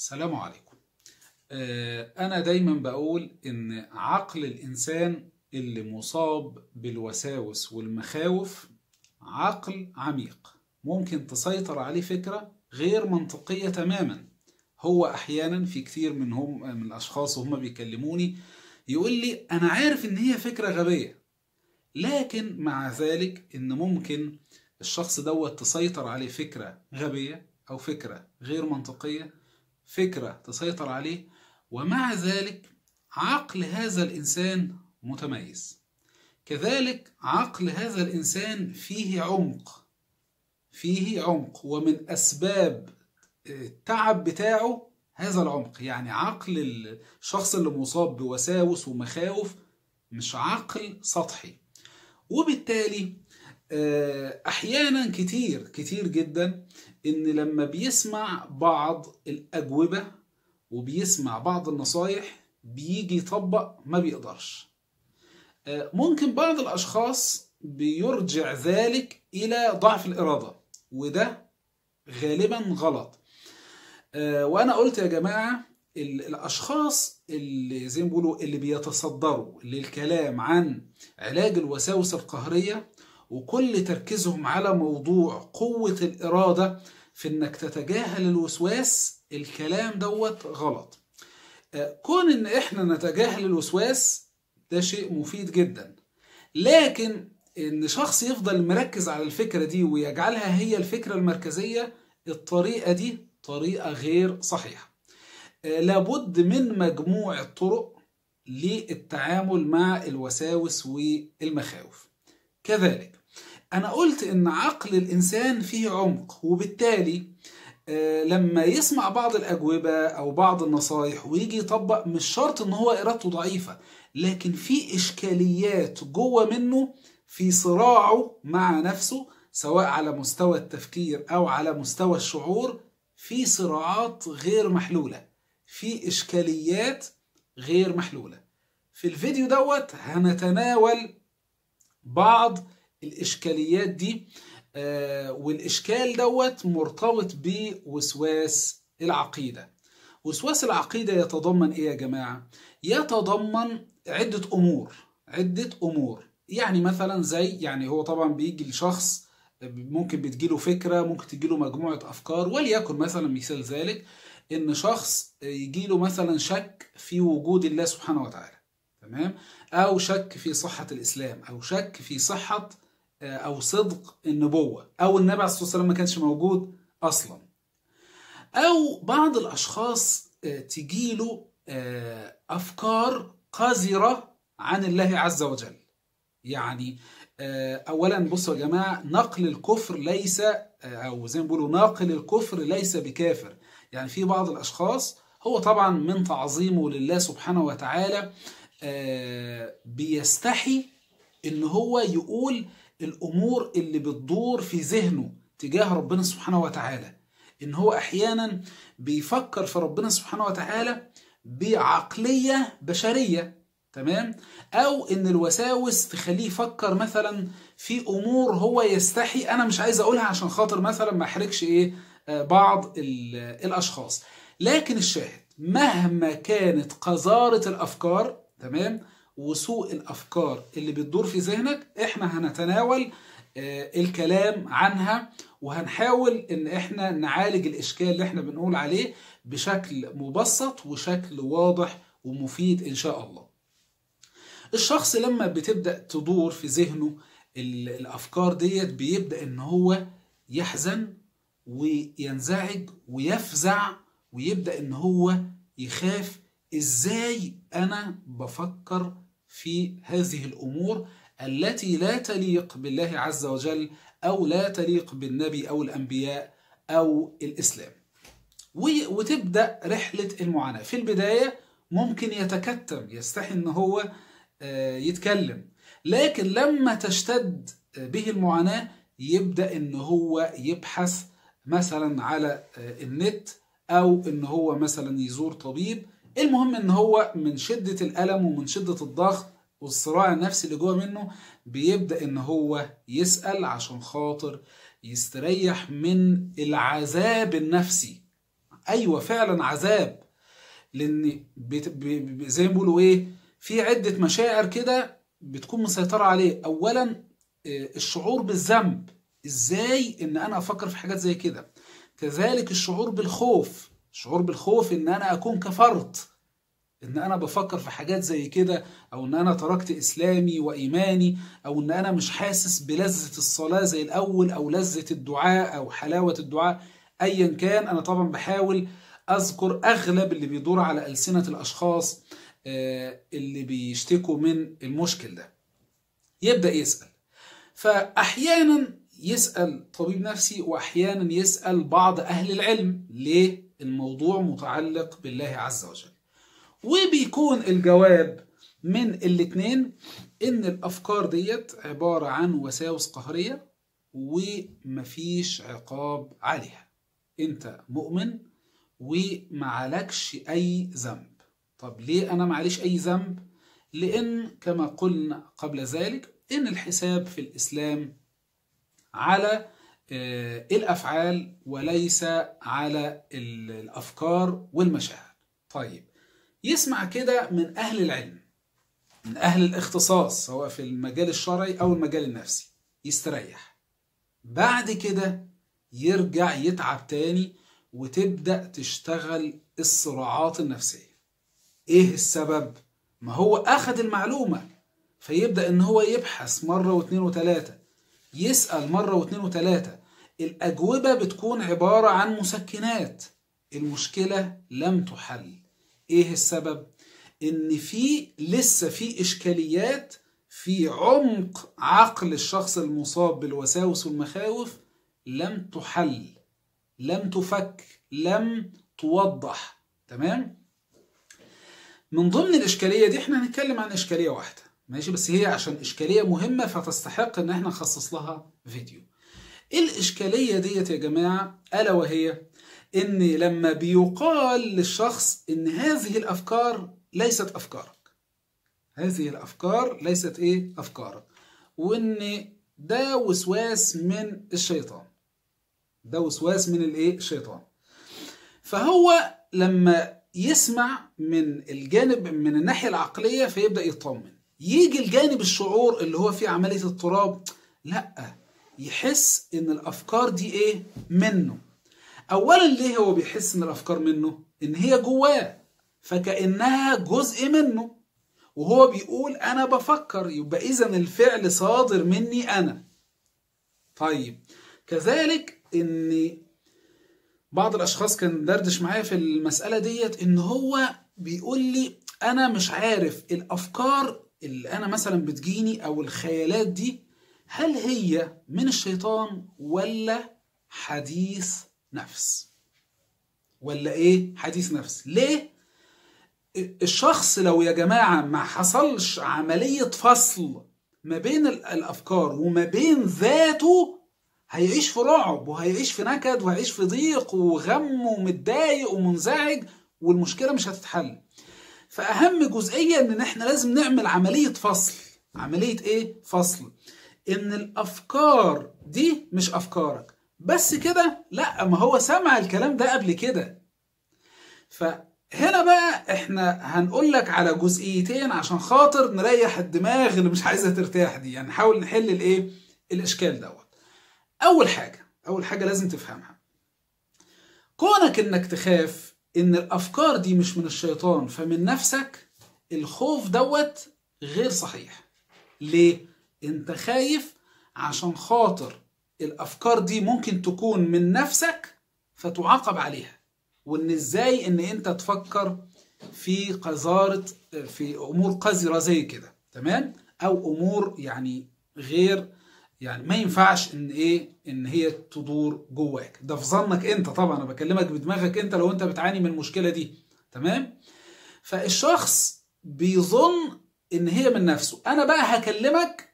السلام عليكم. أنا دايما بقول إن عقل الإنسان اللي مصاب بالوساوس والمخاوف عقل عميق، ممكن تسيطر عليه فكرة غير منطقية تماما. هو أحيانا في كتير من الأشخاص وهم بيكلموني يقول لي أنا عارف إن هي فكرة غبية، لكن مع ذلك إن ممكن الشخص دوت تسيطر عليه فكرة غبية أو فكرة غير منطقية، فكرة تسيطر عليه، ومع ذلك عقل هذا الإنسان متميز. كذلك عقل هذا الإنسان فيه عمق، ومن أسباب التعب بتاعه هذا العمق. يعني عقل الشخص اللي مصاب بوساوس ومخاوف مش عقل سطحي، وبالتالي أحيانا كتير جدا إن لما بيسمع بعض الأجوبة وبيسمع بعض النصايح بيجي يطبق ما بيقدرش. ممكن بعض الأشخاص بيرجع ذلك إلى ضعف الإرادة، وده غالبا غلط. وأنا قلت يا جماعة الأشخاص اللي زي ما بيقولوا اللي بيتصدروا للكلام عن علاج الوساوس القهرية وكل تركيزهم على موضوع قوة الإرادة في إنك تتجاهل الوسواس، الكلام دوت غلط. كون إن إحنا نتجاهل الوسواس ده شيء مفيد جدا، لكن إن شخص يفضل مركز على الفكرة دي ويجعلها هي الفكرة المركزية، الطريقة دي طريقة غير صحيحة. لابد من مجموعة طرق للتعامل مع الوساوس والمخاوف. كذلك أنا قلت إن عقل الإنسان فيه عمق، وبالتالي لما يسمع بعض الأجوبة أو بعض النصايح ويجي يطبق مش شرط إن هو إرادته ضعيفة، لكن في إشكاليات جوه منه في صراعه مع نفسه، سواء على مستوى التفكير أو على مستوى الشعور. في صراعات غير محلولة، في إشكاليات غير محلولة. في الفيديو دوت هنتناول بعض الإشكاليات دي، والإشكال دوت مرتبط بوسواس العقيدة. وسواس العقيدة يتضمن إيه يا جماعة؟ يتضمن عدة أمور. يعني مثلا يعني هو طبعا بيجي لشخص، ممكن بتجيله فكرة، ممكن تجيله مجموعة أفكار، وليكن مثلا مثال ذلك إن شخص يجيله مثلا شك في وجود الله سبحانه وتعالى، تمام؟ أو شك في صحة الإسلام، أو شك في صحة أو صدق النبوة، أو النبي عليه الصلاة والسلام ما كانش موجود أصلا. أو بعض الأشخاص تجيله أفكار قذرة عن الله عز وجل. يعني أولا بصوا يا جماعة، نقل الكفر ليس، أو زي ما بيقولوا ناقل الكفر ليس بكافر. يعني في بعض الأشخاص هو طبعا من تعظيمه لله سبحانه وتعالى بيستحي إن هو يقول الأمور اللي بتدور في ذهنه تجاه ربنا سبحانه وتعالى. إن هو أحيانا بيفكر في ربنا سبحانه وتعالى بعقلية بشرية، تمام؟ أو إن الوساوس تخليه يفكر مثلا في أمور هو يستحي أنا مش عايز أقولها عشان خاطر مثلا ما أحرجش بعض الأشخاص. لكن الشاهد مهما كانت قذارة الأفكار، تمام، وسوء الأفكار اللي بتدور في ذهنك، إحنا هنتناول الكلام عنها، وهنحاول إن إحنا نعالج الإشكال اللي إحنا بنقول عليه بشكل مبسط وشكل واضح ومفيد إن شاء الله. الشخص لما بتبدأ تدور في ذهنه الأفكار ديت بيبدأ إن هو يحزن وينزعج ويفزع، ويبدأ إن هو يخاف. إزاي أنا بفكر في هذه الأمور التي لا تليق بالله عز وجل، أو لا تليق بالنبي أو الأنبياء أو الإسلام؟ وتبدأ رحلة المعاناة. في البداية ممكن يتكتم، يستحي إن هو يتكلم، لكن لما تشتد به المعاناة يبدأ إن هو يبحث مثلا على النت، أو إن هو مثلا يزور طبيب. المهم إن هو من شدة الألم ومن شدة الضغط والصراع النفسي اللي جوه منه بيبدأ إن هو يسأل عشان خاطر يستريح من العذاب النفسي. ايوه فعلا عذاب، لان زي ما بيقولوا ايه، في عدة مشاعر كده بتكون مسيطرة عليه. اولا الشعور بالذنب، ازاي ان انا افكر في حاجات زي كده. كذلك الشعور بالخوف، الشعور بالخوف ان انا اكون كفرت، ان انا بفكر في حاجات زي كده، او ان انا تركت اسلامي وايماني، او ان انا مش حاسس بلذة الصلاة زي الاول، او لذة الدعاء او حلاوة الدعاء. ايا كان، انا طبعا بحاول اذكر اغلب اللي بيدور على ألسنة الاشخاص اللي بيشتكوا من المشكل ده. يبدأ يسأل، فاحيانا يسأل طبيب نفسي، واحيانا يسأل بعض اهل العلم. ليه؟ الموضوع متعلق بالله عز وجل. وبيكون الجواب من الاتنين ان الافكار ديت عبارة عن وساوس قهرية ومفيش عقاب عليها. انت مؤمن ومعلكش اي ذنب. طب ليه انا معليش اي ذنب؟ لان كما قلنا قبل ذلك ان الحساب في الاسلام على الافعال وليس على الافكار والمشاعر. طيب، يسمع كده من أهل العلم، من أهل الاختصاص، سواء في المجال الشرعي أو المجال النفسي، يستريح. بعد كده يرجع يتعب تاني، وتبدأ تشتغل الصراعات النفسية. إيه السبب؟ ما هو أخذ المعلومة، فيبدأ إن هو يبحث مرة واثنين وثلاثة، يسأل مرة واثنين وثلاثة. الأجوبة بتكون عبارة عن مسكنات. المشكلة لم تحل. ايه السبب؟ ان لسه في اشكاليات في عمق عقل الشخص المصاب بالوساوس والمخاوف لم تحل، لم تفك، لم توضح. تمام؟ من ضمن الاشكالية دي احنا هنتكلم عن اشكالية واحدة، ماشي؟ بس هي عشان اشكالية مهمة فتستحق ان احنا نخصص لها فيديو. الاشكالية ديت يا جماعة الا وهي ان لما بيقال للشخص ان هذه الافكار ليست افكارك، هذه الافكار ليست ايه افكارك، وان ده وسواس من الشيطان، ده وسواس من الايه الشيطان. فهو لما يسمع من الجانب من الناحية العقلية فيبدأ يطمن. يجي الجانب الشعور اللي هو فيه عملية اضطراب، لا، يحس ان الافكار دي ايه منه. اولا ليه هو بيحس ان الافكار منه؟ ان هي جواه، فكأنها جزء منه، وهو بيقول انا بفكر، يبقى اذا الفعل صادر مني انا. طيب، كذلك ان بعض الاشخاص كان دردش معايا في المسألة ديت، ان هو بيقول لي انا مش عارف الافكار اللي انا مثلا بتجيني او الخيالات دي هل هي من الشيطان ولا حديث نفس، ولا ايه حديث نفس. ليه؟ الشخص لو يا جماعة ما حصلش عملية فصل ما بين الافكار وما بين ذاته، هيعيش في رعب، وهيعيش في نكد، وهيعيش في ضيق وغم ومتضايق ومنزعج، والمشكلة مش هتتحل. فأهم جزئية ان احنا لازم نعمل عملية فصل. عملية ايه؟ فصل. ان الافكار دي مش افكارك بس كده، لا، ما هو سمع الكلام ده قبل كده. فهنا بقى احنا هنقول لك على جزئيتين عشان خاطر نريح الدماغ اللي مش عايزة ترتاح دي، يعني نحاول نحل الايه الاشكال دوت. اول حاجة لازم تفهمها، كونك انك تخاف ان الافكار دي مش من الشيطان فمن نفسك، الخوف دوت غير صحيح. ليه؟ انت خايف عشان خاطر الافكار دي ممكن تكون من نفسك فتعاقب عليها، وان ازاي ان انت تفكر في قذارة، في امور قذرة زي كده، تمام؟ او امور يعني غير، يعني ما ينفعش ان ايه ان هي تدور جواك. ده في ظنك انت، طبعا انا بكلمك بدماغك انت لو انت بتعاني من المشكلة دي، تمام؟ فالشخص بيظن ان هي من نفسه. انا بقى هكلمك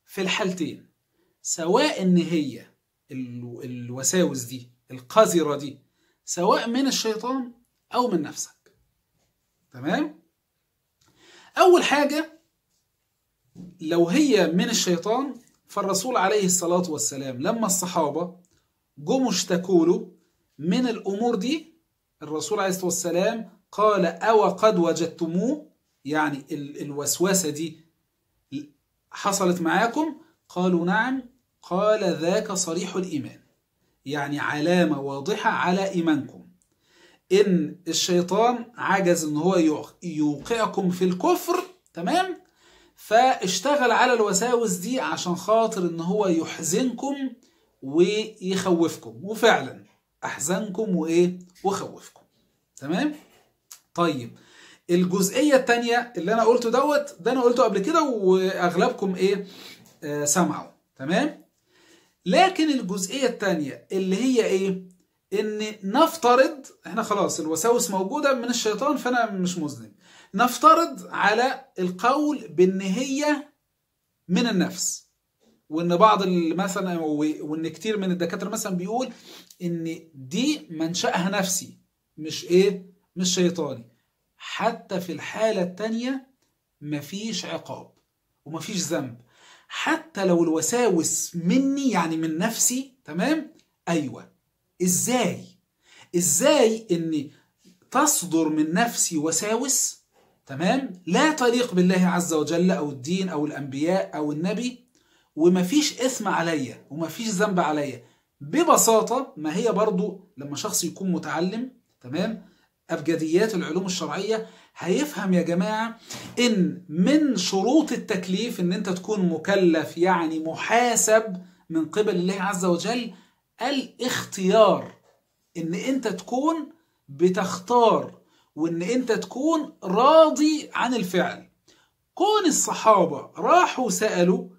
في الحالتين، سواء ان هي الوساوس دي القذرة دي سواء من الشيطان او من نفسك، تمام؟ اول حاجة، لو هي من الشيطان، فالرسول عليه الصلاة والسلام لما الصحابة جم اشتكوا له من الامور دي، الرسول عليه الصلاة والسلام قال أو قد وجدتموه، يعني الوسوسة دي حصلت معاكم؟ قالوا نعم. قال ذاك صريح الإيمان، يعني علامة واضحة على إيمانكم، إن الشيطان عجز إن هو يوقعكم في الكفر، تمام؟ فاشتغل على الوساوس دي عشان خاطر إن هو يحزنكم ويخوفكم، وفعلا أحزنكم وخوفكم، تمام؟ طيب الجزئية التانية اللي أنا قلته ده أنا قلته قبل كده وأغلبكم سمعوا، تمام؟ لكن الجزئية التانية اللي هي إن نفترض إحنا خلاص الوساوس موجودة من الشيطان فأنا مش مذنب، نفترض على القول بأن هي من النفس، وإن بعض مثلا وإن كتير من الدكاترة مثلا بيقول إن دي منشأها نفسي مش شيطاني. حتى في الحالة التانية مفيش عقاب ومفيش ذنب، حتى لو الوساوس مني يعني من نفسي، تمام؟ أيوة. إزاي إن تصدر من نفسي وساوس، تمام؟ لا تليق بالله عز وجل أو الدين أو الأنبياء أو النبي، ومفيش إثم عليا ومفيش ذنب عليا. ببساطة ما هي برضو لما شخص يكون متعلم، تمام، أبجديات العلوم الشرعية، هيفهم يا جماعة إن من شروط التكليف إن أنت تكون مكلف، يعني محاسب من قبل الله عز وجل، الاختيار، إن أنت تكون بتختار وإن أنت تكون راضي عن الفعل. كون الصحابة راحوا سألوا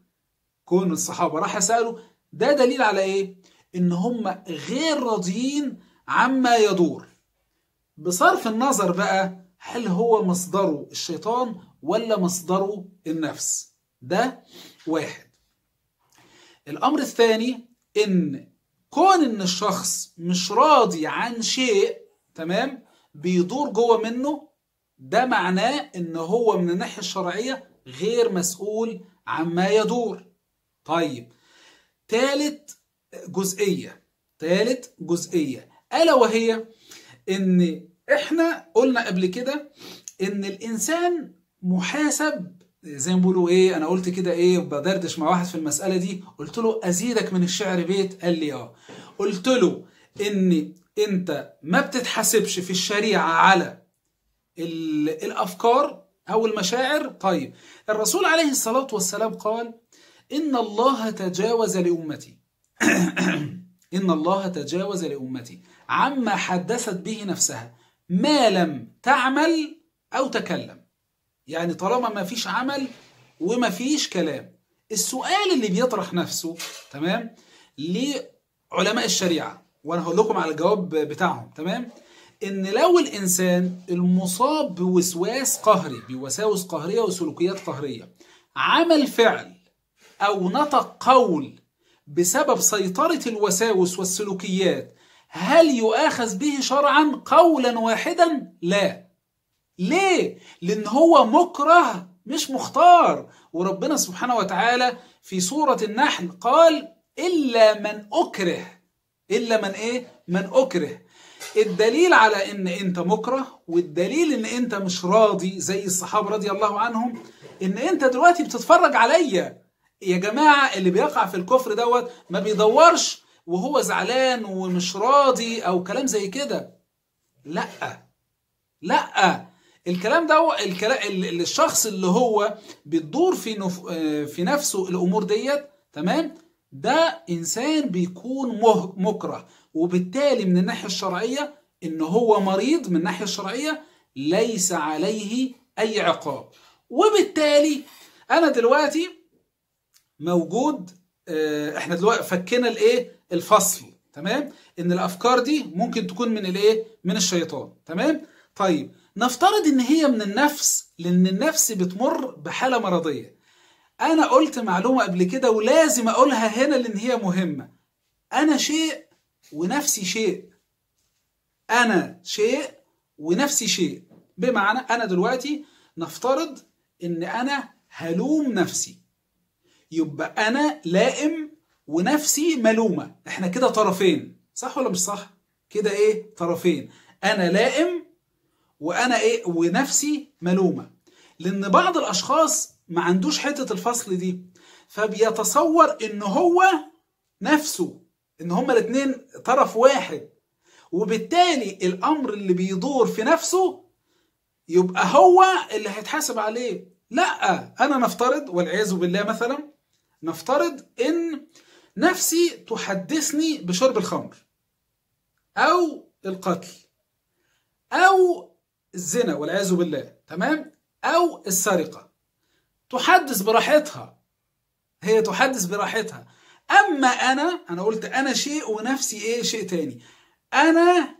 ده دليل على إن هم غير راضيين عما يدور، بصرف النظر بقى هل هو مصدره الشيطان ولا مصدره النفس. ده واحد. الأمر الثاني إن كون إن الشخص مش راضي عن شيء، تمام، بيدور جوه منه، ده معناه إن هو من الناحية الشرعية غير مسؤول عما يدور. طيب ثالث جزئية ألا وهي إن إحنا قلنا قبل كده إن الإنسان محاسب زي ما بيقولوا أنا قلت كده بدردش مع واحد في المسألة دي، قلت له أزيدك من الشعر بيت، قال لي قلت له إن أنت ما بتتحاسبش في الشريعة على الأفكار أو المشاعر. طيب الرسول عليه الصلاة والسلام قال إن الله تجاوز لأمتي إن الله تجاوز لأمتي عما حدثت به نفسها ما لم تعمل أو تكلم، يعني طالما ما فيش عمل وما فيش كلام. السؤال اللي بيطرح نفسه، تمام، لعلماء الشريعة، وأنا هقول لكم على الجواب بتاعهم، تمام، إن لو الإنسان المصاب بوسواس قهري، بوساوس قهرية وسلوكيات قهرية، عمل فعل أو نطق قول بسبب سيطرة الوساوس والسلوكيات، هل يؤاخذ به شرعا قولا واحدا؟ لا. ليه؟ لأن هو مكره مش مختار، وربنا سبحانه وتعالى في سورة النحل قال إلا من أكره. من أكره. الدليل على إن أنت مكره، والدليل إن أنت مش راضي زي الصحابة رضي الله عنهم، إن أنت دلوقتي بتتفرج عليا. يا جماعة اللي بيقع في الكفر ما بيدورش وهو زعلان ومش راضي أو كلام زي كده. لا الكلام الشخص اللي هو بتدور في نفسه الأمور ديت، تمام، ده إنسان بيكون مكره، وبالتالي من الناحية الشرعية إن هو مريض من الناحية الشرعية، ليس عليه أي عقاب. وبالتالي أنا دلوقتي موجود، احنا دلوقتي فكنا الفصل، تمام، ان الافكار دي ممكن تكون من الشيطان، تمام. طيب نفترض ان هي من النفس، لان النفس بتمر بحالة مرضية. انا قلت معلومة قبل كده ولازم اقولها هنا لان هي مهمة. انا شيء ونفسي شيء. انا شيء ونفسي شيء. بمعنى انا دلوقتي نفترض ان انا هلوم نفسي، يبقى أنا لائم ونفسي ملومة. احنا كده طرفين، صح ولا مش صح؟ كده طرفين. انا لائم وانا ونفسي ملومة. لان بعض الاشخاص ما عندوش حتة الفصل دي، فبيتصور ان هو نفسه، ان هما الاتنين طرف واحد، وبالتالي الامر اللي بيدور في نفسه يبقى هو اللي هيتحاسب عليه. لا، انا نفترض والعياذ بالله مثلا، نفترض ان نفسي تحدثني بشرب الخمر او القتل او الزنا والعياذ بالله، تمام، او السرقة. تحدث براحتها، هي تحدث براحتها. اما انا قلت انا شيء ونفسي شيء تاني. انا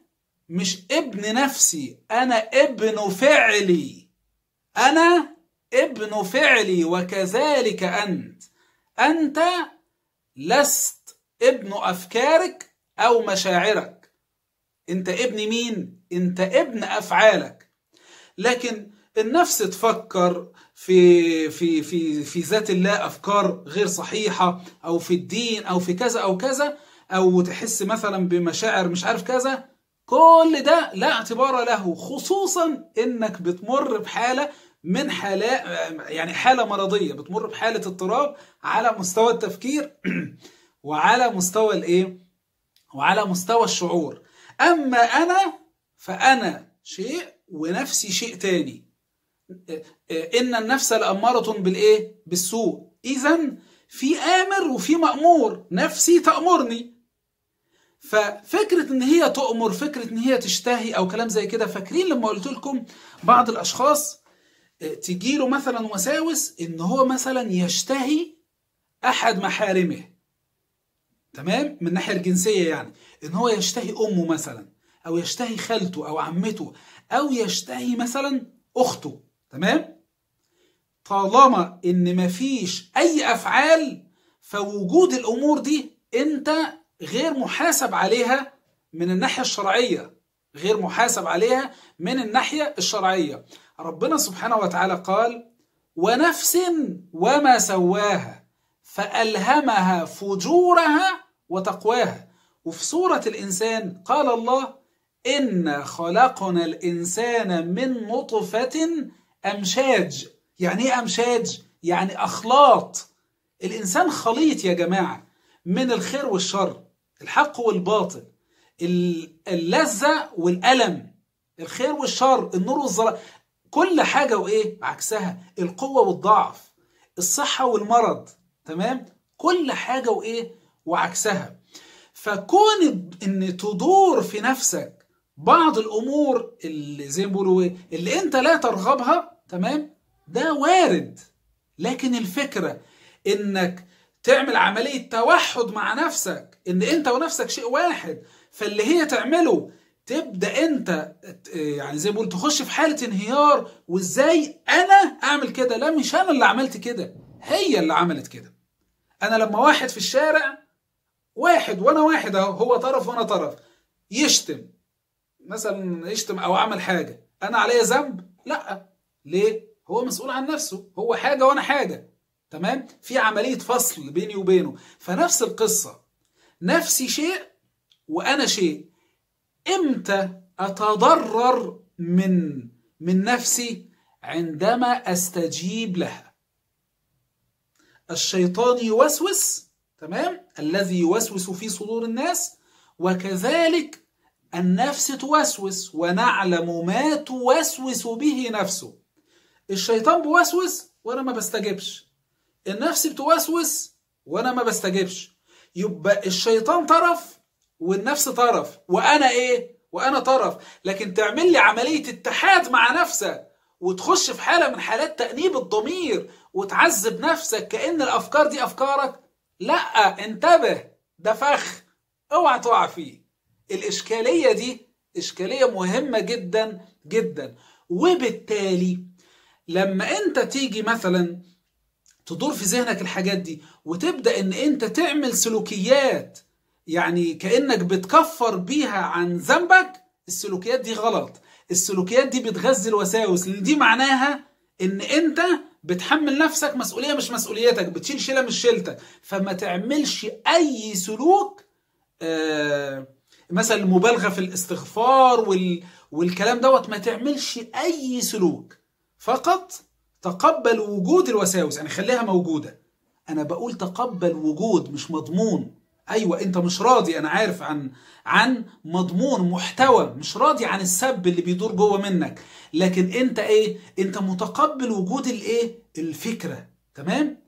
مش ابن نفسي، انا ابن فعلي، انا ابن فعلي. وكذلك انت لست ابن افكارك او مشاعرك. انت ابن مين؟ انت ابن افعالك. لكن النفس تفكر في ذات الله افكار غير صحيحة، او في الدين، او في كذا او كذا، او تحس مثلا بمشاعر مش عارف كذا. كل ده لا اعتبار له، خصوصا انك بتمر بحالة من حالات، يعني حالة مرضية، بتمر بحالة اضطراب على مستوى التفكير وعلى مستوى وعلى مستوى الشعور. اما انا فانا شيء ونفسي شيء تاني. ان النفس لأمارة بالسوء. اذا في امر وفي مأمور. نفسي تأمرني، ففكرة ان هي تؤمر، فكرة ان هي تشتهي او كلام زي كده. فاكرين لما قلت لكم بعض الاشخاص تجيله مثلا وساوس ان هو مثلا يشتهي احد محارمه، تمام، من الناحية الجنسية، يعني ان هو يشتهي امه مثلا، او يشتهي خالته او عمته، او يشتهي مثلا اخته، تمام. طالما ان مفيش اي افعال، فوجود الامور دي انت غير محاسب عليها من الناحية الشرعية، غير محاسب عليها من الناحية الشرعية. ربنا سبحانه وتعالى قال: ونفس وما سواها فألهمها فجورها وتقواها. وفي سورة الإنسان قال الله: إنا خلقنا الإنسان من نطفة أمشاج. يعني إيه أمشاج؟ يعني أخلاط. الإنسان خليط يا جماعة، من الخير والشر، الحق والباطل، اللذة والألم، الخير والشر، النور والظلام، كل حاجة عكسها، القوة والضعف، الصحة والمرض، تمام، كل حاجة وعكسها. فكون ان تدور في نفسك بعض الامور اللي زي ما بيقولوا اللي انت لا ترغبها، تمام، ده وارد. لكن الفكرة انك تعمل عملية توحد مع نفسك، ان انت ونفسك شيء واحد، فاللي هي تعمله تبدأ انت يعني زي ما بقول تخش في حالة انهيار. وازاي انا اعمل كده؟ لا، مش انا اللي عملت كده، هي اللي عملت كده. انا لما واحد في الشارع، واحد وانا واحد اهو، هو طرف وانا طرف، يشتم مثلا، يشتم او عمل حاجة، انا عليا ذنب؟ لا. ليه؟ هو مسؤول عن نفسه، هو حاجة وانا حاجة، تمام. في عملية فصل بيني وبينه. فنفس القصة، نفسي شيء وانا شيء. امتى اتضرر من نفسي؟ عندما استجيب لها. الشيطان يوسوس، تمام، الذي يوسوس في صدور الناس، وكذلك النفس توسوس، ونعلم ما توسوس به نفسه. الشيطان بيوسوس وانا ما بستجبش، النفس بتوسوس وانا ما بستجبش. يبقى الشيطان طرف والنفس طرف، وانا وانا طرف. لكن تعمل لي عملية اتحاد مع نفسك وتخش في حالة من حالات تأنيب الضمير وتعذب نفسك كأن الأفكار دي أفكارك، لا، انتبه، ده فخ، اوعى تقع فيه. الإشكالية دي إشكالية مهمة جدا جدا. وبالتالي لما انت تيجي مثلا تدور في ذهنك الحاجات دي وتبدأ ان انت تعمل سلوكيات يعني كأنك بتكفر بيها عن ذنبك، السلوكيات دي غلط. السلوكيات دي بتغذي الوساوس، لان دي معناها ان انت بتحمل نفسك مسؤولية مش مسؤوليتك، بتشيل شيلة مش شيلتك. فما تعملش اي سلوك مثلا المبالغة في الاستغفار والكلام دوت، ما تعملش أي سلوك، فقط تقبل وجود الوساوس، يعني خليها موجودة. أنا بقول تقبل وجود مش مضمون. أيوة أنت مش راضي، أنا عارف عن مضمون محتوى، مش راضي عن السب اللي بيدور جوه منك، لكن أنت إيه؟ أنت متقبل وجود الإيه؟ الفكرة. تمام؟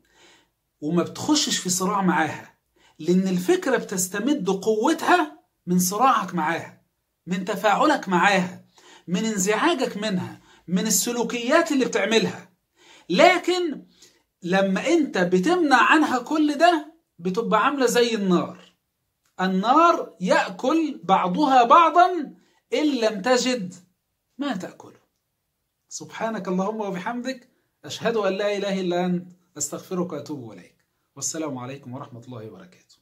وما بتخشش في صراع معاها، لأن الفكرة بتستمد قوتها من صراعك معاها، من تفاعلك معاها، من انزعاجك منها، من السلوكيات اللي بتعملها. لكن لما انت بتمنع عنها كل ده، بتبقى عاملة زي النار يأكل بعضها بعضا إن لم تجد ما تأكله. سبحانك اللهم وبحمدك، أشهد أن لا إله إلا أنت، أستغفرك وأتوب إليك. والسلام عليكم ورحمة الله وبركاته.